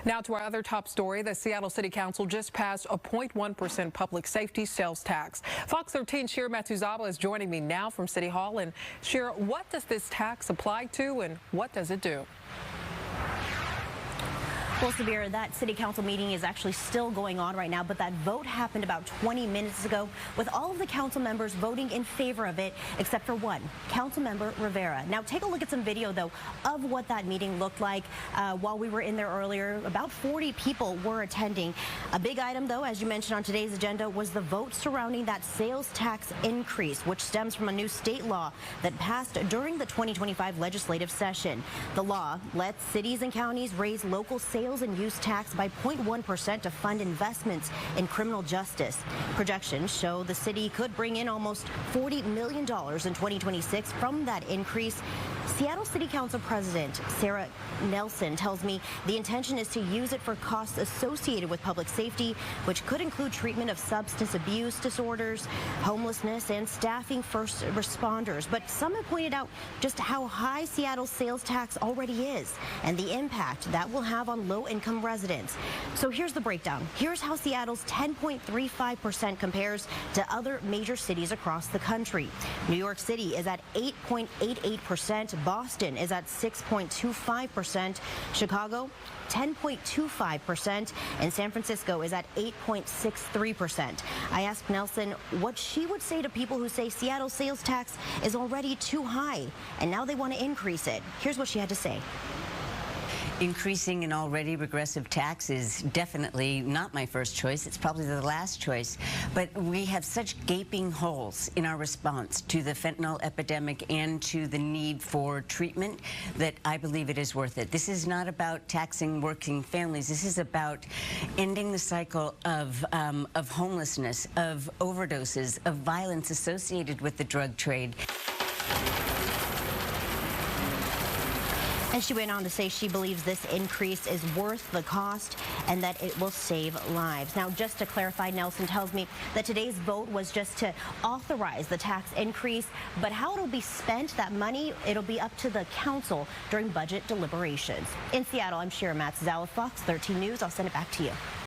Now to our other top story. The Seattle City Council just passed a 0.1% public safety sales tax. Fox 13 Shira Matsuzawa is joining me now from City Hall. And Shira, what does this tax apply to and what does it do? Well, Sabir, that city council meeting is actually still going on right now, but that vote happened about 20 minutes ago with all of the council members voting in favor of it, except for one, Council Member Rivera. Now, take a look at some video, though, of what that meeting looked like while we were in there earlier. About 40 people were attending. A big item, though, as you mentioned on today's agenda, was the vote surrounding that sales tax increase, which stems from a new state law that passed during the 2025 legislative session. The law lets cities and counties raise local sales and use tax by 0.1% to fund investments in criminal justice. Projections show the city could bring in almost $40 million in 2026 from that increase. Seattle City Council President Sarah Nelson tells me the intention is to use it for costs associated with public safety, which could include treatment of substance abuse disorders, homelessness, and staffing first responders. But some have pointed out just how high Seattle's sales tax already is and the impact that will have on low-income residents. So here's the breakdown. Here's how Seattle's 10.35% compares to other major cities across the country. New York City is at 8.88%. Boston is at 6.25%. Chicago, 10.25%, and San Francisco is at 8.63%. I asked Nelson what she would say to people who say Seattle's sales tax is already too high, and now they want to increase it. Here's what she had to say. Increasing an already regressive tax is definitely not my first choice. It's probably the last choice. But we have such gaping holes in our response to the fentanyl epidemic and to the need for treatment that I believe it is worth it. This is not about taxing working families. This is about ending the cycle of homelessness, of overdoses, of violence associated with the drug trade. And she went on to say she believes this increase is worth the cost and that it will save lives. Now, just to clarify, Nelson tells me that today's vote was just to authorize the tax increase, but how it'll be spent, that money, it'll be up to the council during budget deliberations. In Seattle, I'm Shira Matsuzawa, Fox 13 News. I'll send it back to you.